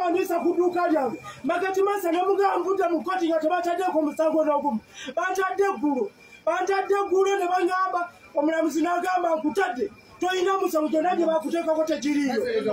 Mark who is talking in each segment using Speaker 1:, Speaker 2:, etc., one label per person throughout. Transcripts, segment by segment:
Speaker 1: bamanisa ku dduuka lyange Makati Masa ne mugambudde mu kkooti nga tebataddeko musango n'ogumu bantadde eggulo ne bangamba omulamuzi n'agamba nkutadde toyina musango gyonna gye bakuteekako tegiriiyo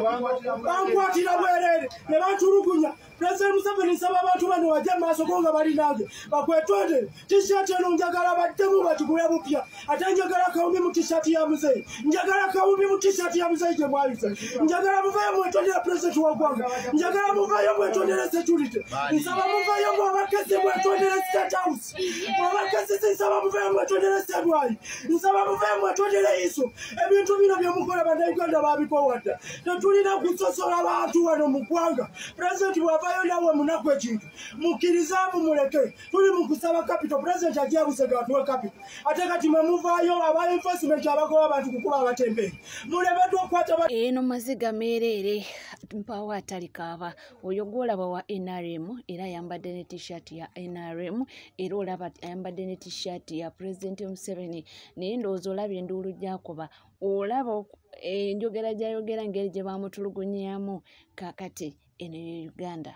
Speaker 1: bankwatira bwereere ne bantulugunya President Museveni nsaba abantu bano wajja maaso go nga bali nange bakwetondere tishaati eno njagala baddemu bagigule bupya ate njagala kawumbi mu tishaati ya muzeeyi njagala kawumbi mu tishaati ya muzeeyi gye mwayise njagala muvayo mwetondere President wa ggwanga njagala muvayo mwetondere security nsaba muvayo mwabakesi mwetondere State House mwabakesi nsaba muvayo mwetondere Ssedwaayi nsaba muvayo mwetondere Iso ebintu bino byemukola bannayuganda babikowadda tetulina kusosola abantu wano mu ggwanga President bw'avaayo nawe munaku ekintu mukkirizaamu muleke tuli mu kusaba capital President ajja Busega atuwe capital ate kati mwe muvaayo aba enforcement abagoba abantu kukuba abatembeeyi mulemeddwa okukwata
Speaker 2: eno maziga meereere mpawo atalikaaba oyo gwolaba wa NRM era ayambadde ne t-shirt ya NRM era olaba ayambadde ne t-shirt ya President Museveni naye ndowooza olaba enduulu gyakuba olaba enjogera gyayogera ngeri gye bamutulugunyaamu kakati eno ye Uganda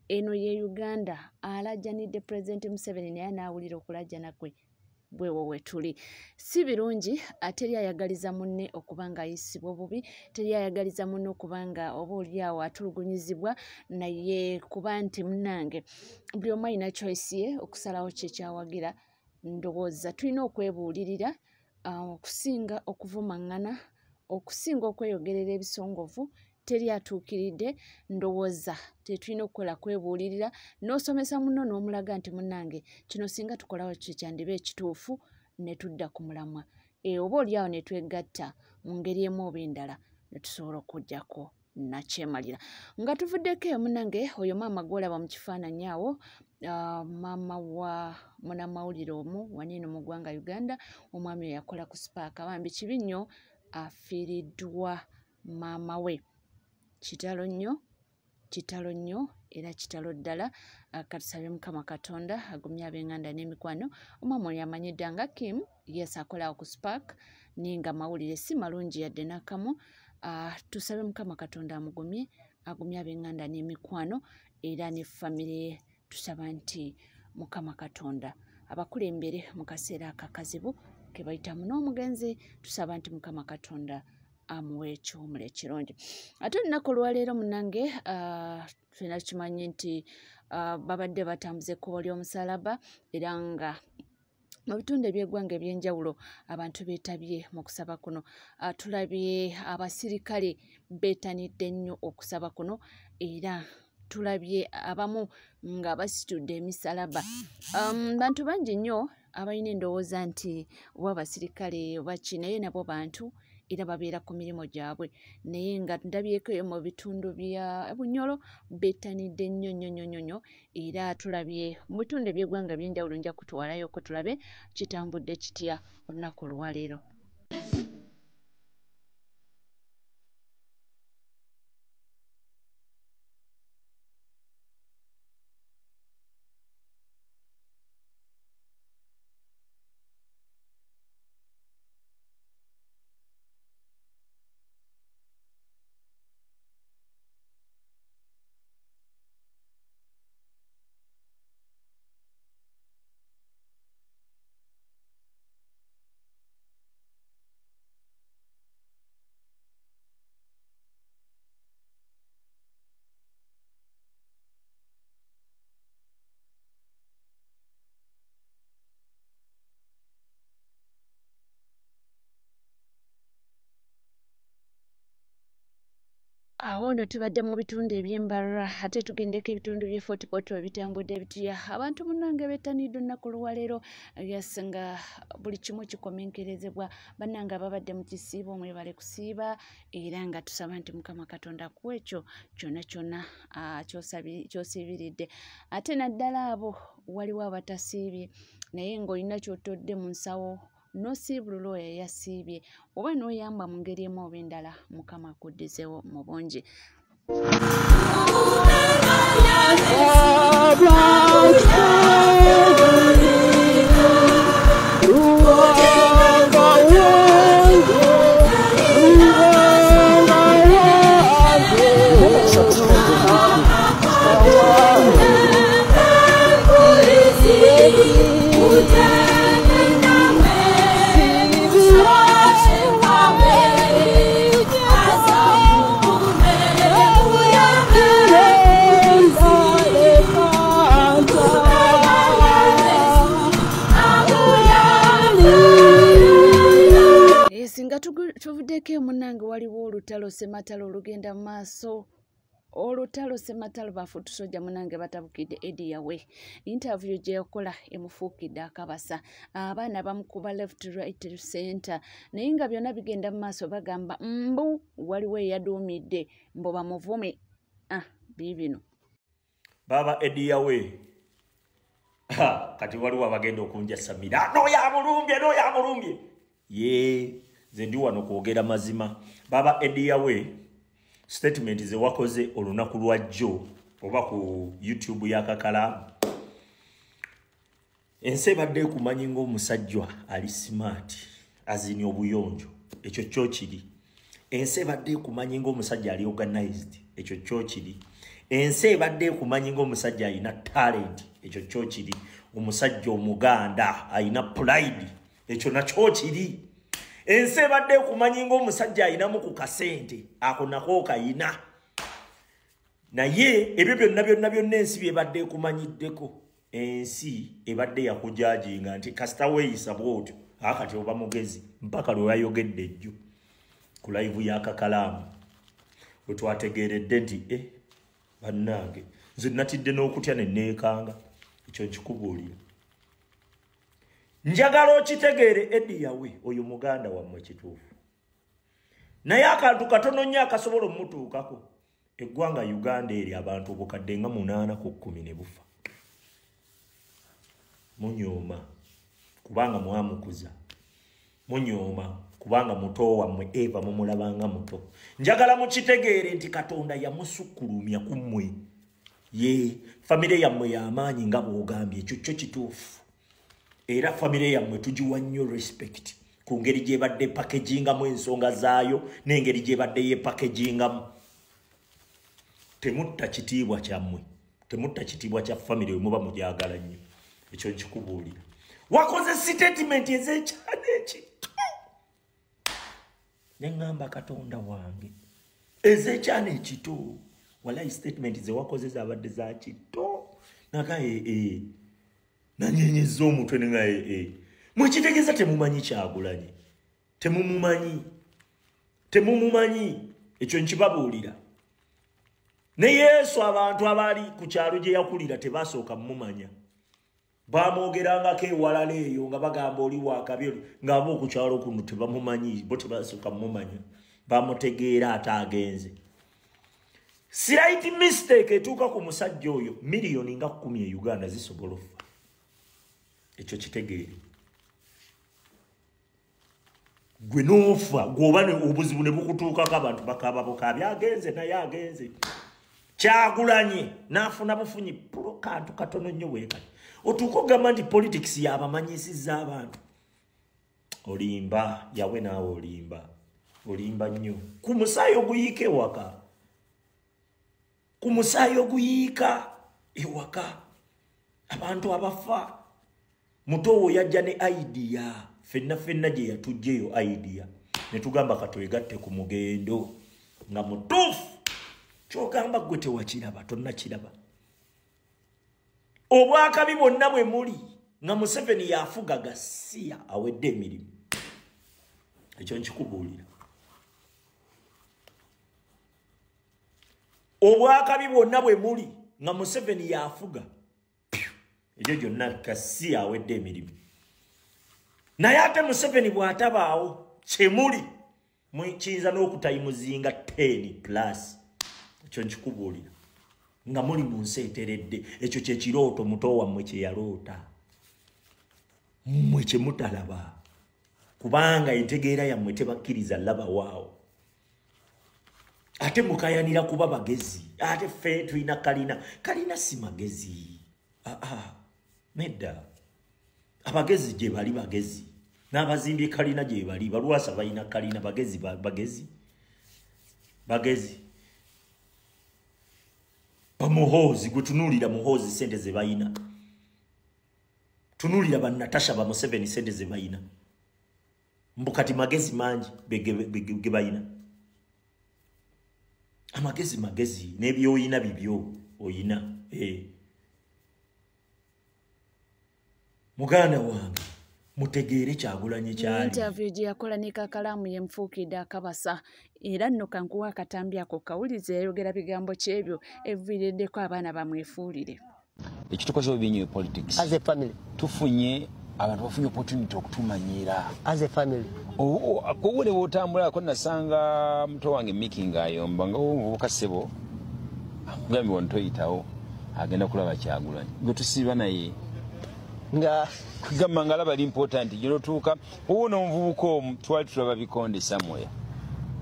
Speaker 2: eno ye Uganda alajjanidde President Museveni naye anaawulira okulajjana kwe bwewo wetuli si birungi ateri ayagaliza munne okuba nga ayisibwa obubi teri ayagaliza munne okuba nga oba oliawo atulugunyizibwa naye kuba nti munnange buli omu alina choice ye okusalawo kyekyawagira ndowooza tulina okwebuulirira okusinga okuvumaŋŋana okusinga okweyogerera ebisongovu teri atuukiridde ndowooza tetulina okukola kwebuulirira n'osomesa munno n'omulaga nti munnange kino singa tukolawo kyekyandiba ekituufu ne tudda ku mulamwa oba oliawo ne twegatta mu ngeri emu oba endala ne tusobola okuggyako nakyemalira nga tuvuddeko eyo munnange oyo maama gwolaba mu kifaananyi awo maama wa munnamawulire omu waniino mu ggwanga Uganda omwami oyo yakola ku Spark bambi kibi nnyo afiiriddwa maama we kitalo nnyo era kitalo ddala katusabye Mukama Katonda agumye ab'enganda n'emikwano omwami oyo amanyiddwa nga Kim yes akolawo ku Spark naye nga mawulire si malungi yadde n'akamu tusabe Mukama Katonda agumye ab'enganda n'emikwano era ne famire ye tusaba nti Mukama Katonda abakulembere mu kaseera akakazibu ke bayitamu n'omugenzi tusaba nti Mukama Katonda amuwe ekiwumula ekirungi ate olunaku olwaleero munnange tulina kimanyi nti babadde batambuza ekkubo ly'omusalaba era nga mu bitundu eby'eggwanga eby'enjawulo abantu beetabye mu kusaba kuno tulabye abasirikale beetanidde nnyo okusaba kuno era tulabye abamu nga basitudde emisalaba bantu bangi nnyo abalina endowooza nti oba abasirikale oba ki naye nabo bantu era babeera ku mirimu gyabwe naye nga ndabyeko eyo mu bitundu bya Bunyoro beetanidde nnyo era tulabye mu bitundu eby'eggwanga by'enjawulo nja kutwalayo ko tulabe kitambudde kitya olunaku olwaleero. Awo nno tubadde mu bitundu eby'embarra ate tugendeko ebitundu by'e Fort Portal bitambudde bitya abantu munnange beetaniddwa olunaku olwaleero nga buli kimu kikomenkerezebwa bannange ababadde mu kisiibo mwebale kusiiba era nga tusaba nti Mukama Katonda akuwa ekyo kyonna ky'osiibiridde ate naddala abo waliwo abatasiibye naye ng'olina ky'otodde mu nsawo n'osiibulula oyo yasiibye oba n'oyamba mu ngeri emu oba endala Mukama akuddizeewo mu bungi. Muleke munange waliwo olutalo Sematalo olugenda mu maaso. Olutalo Sematalo bafutusojja munange batabukidde Eddie Yawe. Interview gye yakola emufuukidde akabasa. Abaana bamukuba left right center. Naye nga byonna bigenda mu maaso bagamba mbu waliwo eyaduumidde mbu bamuvume. Bibino.
Speaker 3: Baba Eddie Yawe. Kati waliwo abagenda okunja Samira. No yamulumbye. Ye, ze ndi wano kwogera mazima. Baba Eddie Yawe. Statement ze wakoze olunaku lwa jjo oba ku YouTube ya Kakala. Ensi ebadde kumanyi ng'omusajja ali smart azini obuyonjo ekyo kyo kiri. Ensi ebadde kumanyi ng'omusajja ali organized ekyo kyo kiri. Ensi ebadde kumanyi ng'omusajja alina talent ekyo kyo kiri. Omusajja Omuganda alina pride ekyo nakyo kiri. Ensi ebadde kumanyi ng'omusajja alinamu ku kasente ako nako kayina. Naye ebyo byonna ensi byebadde kumanyiddeko. Ensi ebadde yakujajinga nti kasita weeyisa bw'otyo akati oba mugezi mpaka lwe wayogedde ejjo ku live ya Kakalaamu bwe twategeeredde nti bannange nze natidde n'okutya ne neekanga. Ekyo nkikubuulira. Njagala okitegeere Eddie Yawe oyo muganda wammwe kituufu. Naye akantu katono nnyo akasobola omutuukako. Eggwanga Uganda eri abantu obukadde nga 8 ku 10 ne bufa. Munyooma kubanga mwamukuza. Munyooma kubanga muto wammwe Eva mumulabanga muto. Njagala mukitegeere nti Katonda yamusukkulumya ku mmwe. Ye famire yammwe y'amaanyi nga bw'ogambye ekyo kyo kituufu. Era famire yammwe tugiwa nnyo respect ku ngeri gye badde packagingamu ensonga zaayo n'engeri gye badde ye packagingamu. Temutta kitiibwa kyammwe. Temutta kitiibwa kya famire muba mujagala nnyo. Ekyo nkikubuulira. Wakoze statement ez'ekyana ekito. Ne ngamba Katonda wange. Ez'ekyana ekito. Walayi statement ze wakoze zabadde za kito. Naka nanyenyeza omutwe ne nga mwekitegeeza temumanyi Kyagulanyi. Temumumanyi. Ekyo nkibabuulira. Ne Yesu abantu abali ku kyalo gye yakulira tebasooka mumanya. Bamwogerangako ewalala eyo nga bagamba oli wakabyo nga abo ku kyalo kuno tebamumanyi bo tebasooka mumanya. Bamutegeera ate agenze. Slight mistake etuuka ku musajja oyo miliyoni nga 10 e Uganda zisobola okufa. Ekyo kitegeere. Gwe n'ofa gw'oba obuzibu ne bukutuukako abantu bakaaba byagenze naye agenze. Kyagulanyi n'afuna bufunyi kantu katono nnyo bwekati. Otuuka ogamba nti politics y'abamanyisizza abantu. Olimba, Yawe naawe olimba. Olimba nnyo. Ku musaayi oguyiika ewaka. Ku musaayi oguyiika ewaka. Abantu abafa. Mutowo yajja ne idea. Fenna gye yatujjeyo idea. Ne tugamba katwegatte ku mugendo. Nga mutuufu. Kyogamba gwe tewakiraba, tonnakiraba. Obwakabi bwonna bwe muli nga Museveni yafuga Gasiya awedde emirimu. Ekyo nkikubuulira. Obwakabi bwonna bwe muli nga Museveni yafuga. Ekyo gyonna Gasiya awedde emirimu. Naye ate Museveni bw'atabaawo kyemuli kiyinza n'okutayimuzinga 10+. Ekyo nkikubuulira. Nga muli mu nsi eteredde. Ekyo kye kirooto muto wammwe kye yaloota. Mmwe kye mutalaba. Kubanga entegeera yammwe tebakkiriza laba waawo. Ate mukayanira kuba bagezi. Ate ffe tulina kalina. Kalina si magezi. Nedda. Abagezi gye bali bagezi. N'abazimbye kalina gye bali. Balwasa balina kalina bagezi. Muhozi gwe tunuulira Muhozi sente ze bayina. Tunuulira Natasha ba Museveni sente ze bayina. Mbukati magezi mangi ge bayina. Amagezi n'ebyoyina bibyo oyina. Muganda wange mutegeere Kyagulanyi kyali.
Speaker 2: Interview gye yakola ne Kakalamu ye Mfuukidde Akabasa era nno kankuwa akatambi ako kawulize yayogera bigambo kyebyo eviiriddeko abaana bamwefuulire.
Speaker 4: Ekitukoze obinyo politics.
Speaker 5: As a family.
Speaker 4: Tufunye abantu bafunye opportunity okutumanyira.
Speaker 5: As a family.
Speaker 4: Akowole wotambula ko nasanga muto wange making ayomba nga obuka sebo. Ngambi wontoyitawo agenda kulaba Kyagulanyi. Ngo tusiba naye.
Speaker 5: Nga
Speaker 4: kugamba ngala bali important jino tuka uno mvubuko twali tulaba bikonde somewhere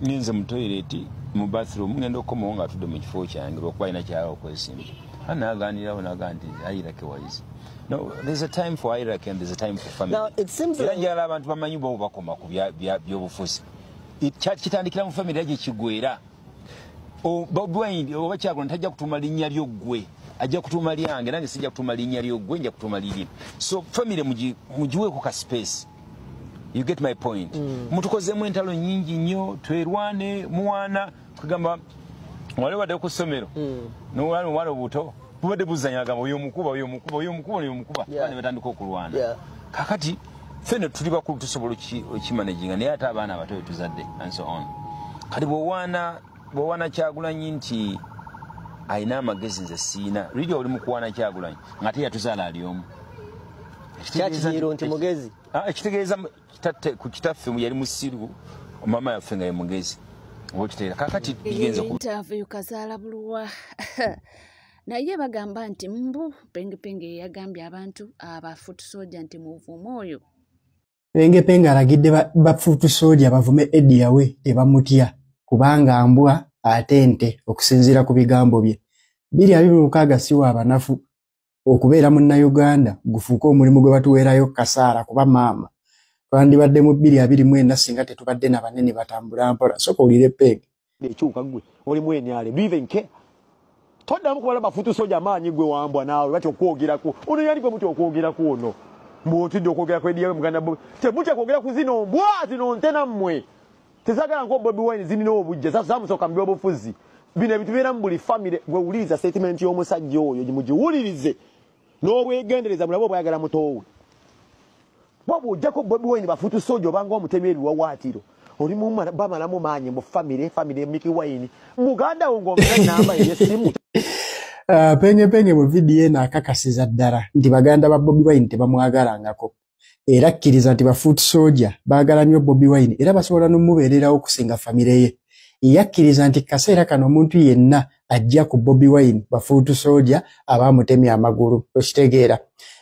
Speaker 4: ninze mu toilet mu bathroom ngendo komo nga tudde mu kifo kyange okuba ina kyalo kwesimba anaganira onaganti ayirake wise. No, there's a time for Iraq and there's a time for family.
Speaker 5: Now it seems like
Speaker 4: njala abantu bamanyi bo bakoma ku byobufuzi kitandikira mu family yaje kigwera Bwine oba Kyagulanyi tajja kutuma linnya ly'oggwe ajja kutuma lyange nange sijja kutuma linnya ly'oggwe njja kutuma liri. So family mujiwe ku ka space. You get my point. Mutukozemu entalo nyingi nnyo twerwane muwana kugamba wale wadde ku ssomero n'omwana obuto bubadde buzanya agamba oyo omukuba bane batandika okulwana. Kakati ffene tuli bakulu tusobola okimanaginga naye ate abaana abato tuzadde and so on. Kati bw'owaana Kyagulanyi nti ayina amagezi nze siina liri oli mu kuwaana Kyagulanyi ng'ate yatuzaala ali omu.
Speaker 5: Kyakinyiro nti mugezi.
Speaker 4: Ekitegeeza ku kitaffe yali musiru mama yaffe nga ye mugezi. Okitegeera kakati bigenze ku
Speaker 2: interview kazaala buluwa. Naye bagamba nti mbu Pengepenge yagambye abantu abafuutu soja nti muvume oyo.
Speaker 1: Pengepenge alagidde bafuutu soja bavume Eddie yawe tebamutya kubanga mbwa atente okusinziira ku bigambo bye. 2026 siwa abanafu okubeera Munnayuganda gufuuka omulimu gwe batuweerayo kasaara kuba maama. Twandibadde mu 2024 singa tetubadde n'abanene batambula mpola. Soka olire Penge.
Speaker 6: Ekyuka gwe oli mwenyale bivenke. Toddamu kubala bafuutu soja amaanyi gwe wambwa naawe bati okwogerako. Ono yali gwe muti okwogerako ono. Mbotidde okwogera kwediyawe muganda Bobi. Temutya kwogera ku zino mbwa zino ntena mmwe. Tezagala ngo Bobi Wine zino obujja sasa musoka mbyo obufuzi. Bino ebitubeera mu buli family gwe uliza statement y'omusajja oyo gimugiwulirize. N'obwegendereza mulabo bwayagala mutowe. Bobo ojjako Bobi Wine bafuutu soja obanga omutemi ebiwawaatiro. Oli mu bamalamu maanyi mu family Mickey Wine. Muganda wo ng'omenya namba y'essimu.
Speaker 1: Penge mu video ena akakasiza ddala nti baganda ba Bobi Wine tebamwagalangako. Era akkiriza nti bafuutu soja baagala nnyo Bobi Wine era basobola n'omubeererawo okusinga famire ye. Yakkiriza nti kaseera kano omuntu yenna ajja ku Bobi Wine bafuutu soja abaamutemya amagulu. Okitegeera.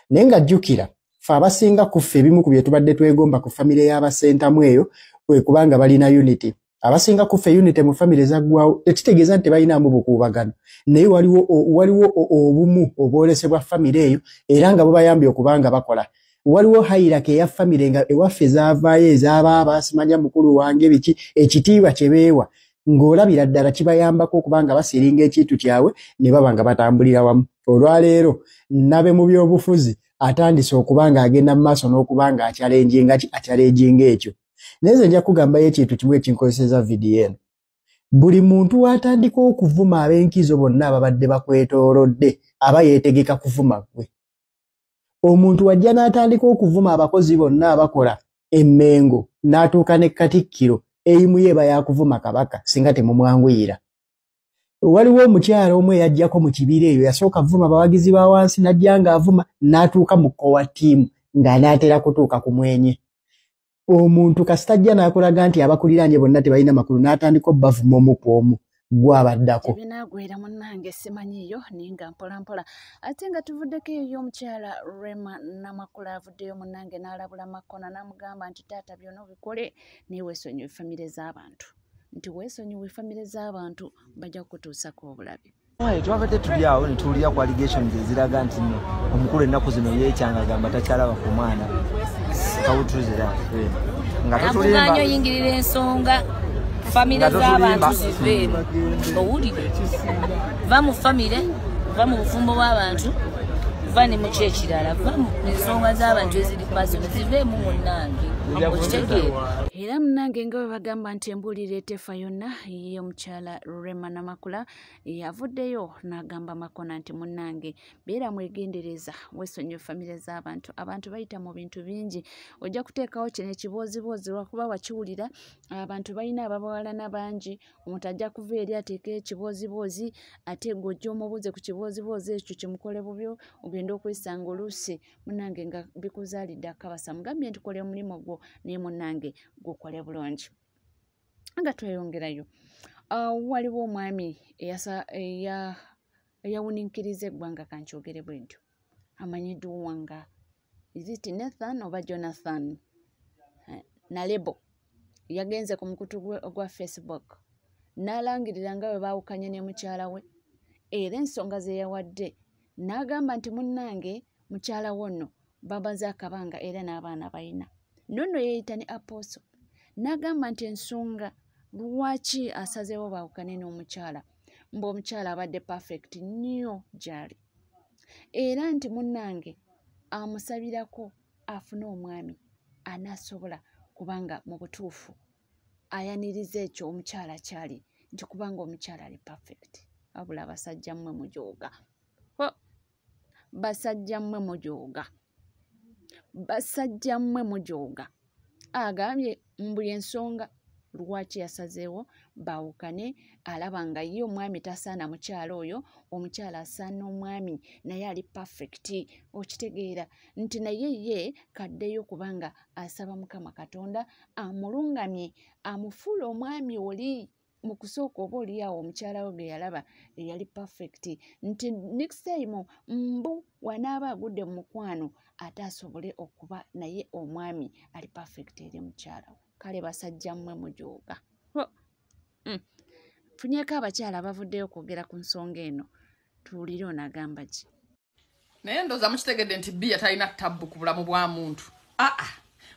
Speaker 1: Naye ng'ajjukira fe abasinga kuffe ebimu ku bye tubadde twegomba ku famire y'abasentamu eyo kwe kubanga balina unity. Abasinga kuffe unity mu famire zaggwawo tekitegeeza nti balinamu bukuubagano. Naye waliwo obumu obwolesebwa famire eyo era nga bubayambye okubanga bakola. Waliwo hierarchy ya famire nga ewaffe zaavaayo ez'abaaba simanya mukulu wange biki ekitiibwa kye beewa ng'olabira ddala kibayambako okubanga basiringa ekintu kyabwe ne baba nga batambulira wamu. Olwaleero nabe mu by'obufuzi atandise okubanga agenda mu maaso n'okubanga akyalenjinga ekyo. Naye nze nja kugambayo ekintu kimu ekinkozeseza vidiyo eno. Buli muntu watandika okuvuma ab'enkizo bonna ababadde bakwetoolodde aba yeetegeka kuvuma gwe. Omuntu wajja n'atandika okuvuma abakozi bonna abakola emmengo n'atuuka ne Katikkiro eyimu yeeba yakuvuma Kabaka singa temumwanguyira. Waliwo omukyala omu eyajjako mu kibira eyo yasooka vuma abawagizi ba wansi n'ajja ng'avuma n'atuuka mu kkowa ttiimu ng'anaatera kutuuka ku mwenye. Omuntu kasitajja n'akulaga nti abakuliranye bonna tebalina makulu n'atandika obbavuma omu ku omu gwabaddako.
Speaker 2: Ebinaagwera munnange simanyiyo ninga mpolampola ate nga tuvuddeko eyo y'omukyala Rema Namakula avuddeyo munnange n'alabula Makona n'amugamba nti taata byonna obikole naye weesonyiwe famire z'abantu. Nti weesonyiwe famire z'abantu bajja kukutuusako obulabe.
Speaker 7: Twabadde tuli awo ne tuwulira ku allegations eziraga nti omukulu ennaku zino yeekyanga agamba takyalaba ku mwana kawutuzira
Speaker 8: nga tutulimba oyingirira ensonga famire z'abantu ziveeru owulire va mu famire va mu bufumbo bw'abantu va ne mu kyo ekirala va mu ensonga z'abantu eziri pasono ziveemu munnange okitegeera.
Speaker 2: Era munange nga bwe bagamba nti embulire etefa yonna ye omukyala Rema Namakula yavuddeyo n'agamba Makona nti munnange beera mwegendereza weesonyiwe famire z'abantu. Abantu bayita mu bintu bingi. Ojja kuteekawo kino ekibooziboozi lwakuba wakiwulira abantu balina ababawalana bangi. Omuntu ajja kuva eri ateekeyo ekibooziboozi ate gwe ojja omubuuze ku kibooziboozi ekyo kimukole bubyo ogenda okwesanga oluusi munnange nga bikuzaalidde akabasa. Mugambye nti kola omulimu gwo naye munnange gukole bulungi. Nga tweyongerayo waliwo omwami eyawuniikiriza eggwanga kankyogere bwe ntyo amanyiddwa nga iziti Nathan oba Jonathan Nalebo yagenze ku mukutu gwa Facebook n'alangirira nga bwe baawukanye ne mukyala we era ensonga ze yawadde n'agamba nti munnange mukyala wo nno babaze akabanga era n'abaana balina nonno yeeyita ne Apostle n'agamba nti ensonga lwaki asazeewo baawukane n'omukyala mbu omukyala abadde perfect nnyo gy'ali era nti munnange amusabirako afune omwami anaasobola kubanga mu butuufu ayaniriza ekyo omukyala kyali nti kubanga omukyala ali perfect. Wabula basajja mmwe mujooga, basajja mmwe mujooga, basajja mmwe mujooga. Agambye mbuli ensonga lwaki yasazeewo baawukane alaba nga ye omwami tasaana mukyala oyo, omukyala asaana omwami naye ali perfect. Okitegeera nti naye ye kaddeyo kubanga asaba Mukama Katonda amulungamye amufuule omwami oli mu kusooka oba oliawo omukyala we ge yalaba eyali perfect nti next time mbu wanaaba agudde mu mukwano ate asobole okuba naye omwami ali perfect eri mukyala we. Kale basajja mmwe mujooga. Funyeko abakyala abavuddeyo okwogera ku nsonga eno tuwulire onagamba ki.
Speaker 9: Naye ndooza mukitegedde nti bbiya talina ttabbu ku bulamu bwa muntu.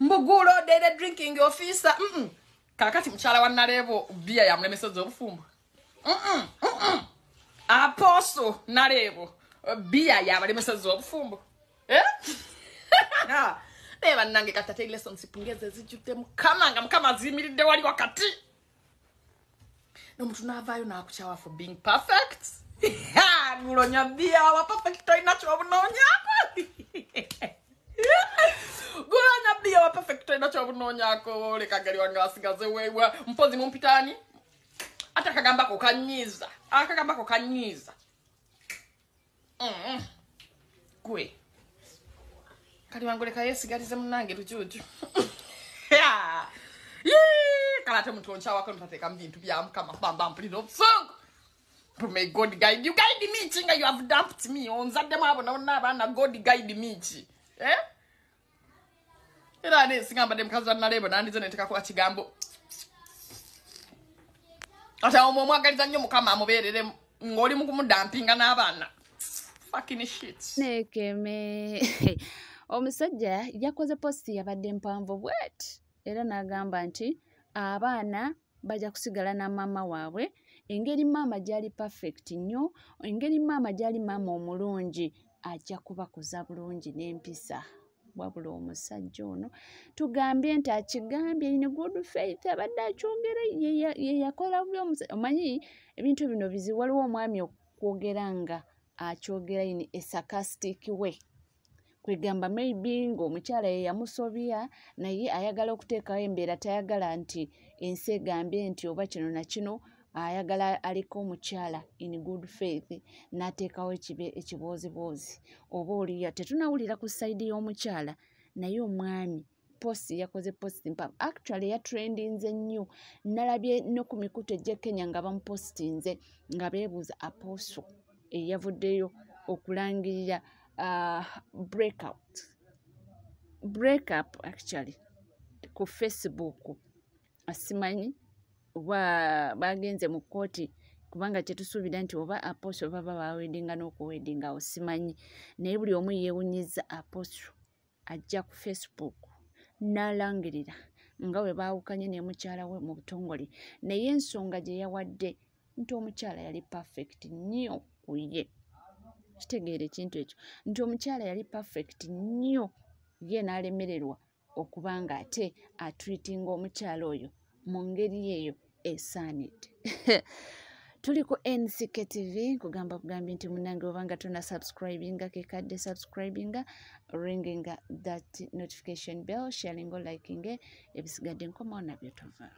Speaker 9: Mbuguulo dede drinking officer. Kakati mukyala wa Nalebo bbiya yamulemeseza obufumbo. Apostle Nalebo bbiya yabalemeseza obufumbo. Neba nange katate lessons pungeze zijjudde Mukama aziyimiridde wali wakati. N'omuntu n'avaayo n'akukyawa for being perfect. Gulonya bbiya wa perfect toyina kyobunoonyaako. Gulonya bbiya wa perfect toyina kyobunoonyaako. Leka gali wange asigaze weewa mpozi mumpitaani. Ate akagambako kanyiiza. Akagambako kanyiiza. Gwe. Kali wangu leka yesigalize munnange lujuju. Kalate muntu onkyawako ntateeka mu bintu bya Mukama bamba mpulira obusungu. May God guide you. Guide me, chinga, you have dumped me. Onzadde mwabo na bana God guide me chi. Era ne singamba de mkazi wa Nalebo nandize neteka kwa kigambo. Ata omwagaliza nnyo Mukama amubeerere ng'oli mu kumudampinga n'abaana. Fucking shit.
Speaker 2: Nekeme. Omusajja yakoze posti yabadde mpanvu bwet. Era n'agamba nti abaana bajja kusigala na mama waabwe. Engeri mama gyali perfect nnyo, engeri mama gyali mama omulungi ajja kubakuza bulungi n'empisa. Wabula omusajja ono tugambye nti akigambye in good faith abadde akyogera ye yakola omanyi ebintu bino bizibu. Waliwo omwami okwogera nga akyogera in a sarcastic way. Kwegamba maybe ng'omukyala ye yamusobya naye ayagala okuteekawo embeera tayagala nti ensi egambye nti oba kino na kino. Ayagala aliko omukyala in good faith n'ateekawo ekibooziboozi oba oliya tetunawulira ku sayidi y'omukyala naye omwami posti yakoze posti mpavu actually yatrendinze nnyo. Nalabye no ku mikutu egya Kenya nga bamupostinze nga beebuuza Apostle eyavuddeyo okulangirira breakup actually ku Facebook. Asimanyi bagenze mu kooti kubanga tetusuubira nti oba Apostle baba bawedinga n'okuwedinga awo simanyi naye buli omu yeewunyiza Apostle ajja ku Facebook n'alangirira nga bwe baawukanye ne mukyala we mu butongole naye ensonga gye yawadde nti omukyala yali perfect nnyo ku ye. Kitegeera ekintu ekyo nti omukyala yali perfect nnyo ye n'alemererwa okubanga ate atreatinga omukyalo oyo mu ngeri eyo esaanidde. Tuli ku NCK TV kugamba kugambi nti munange obanga tuna subscribinga kekadde subscribinga, ringing that notification bell, sharing or liking ebisigadde nkomawo nabyo tova.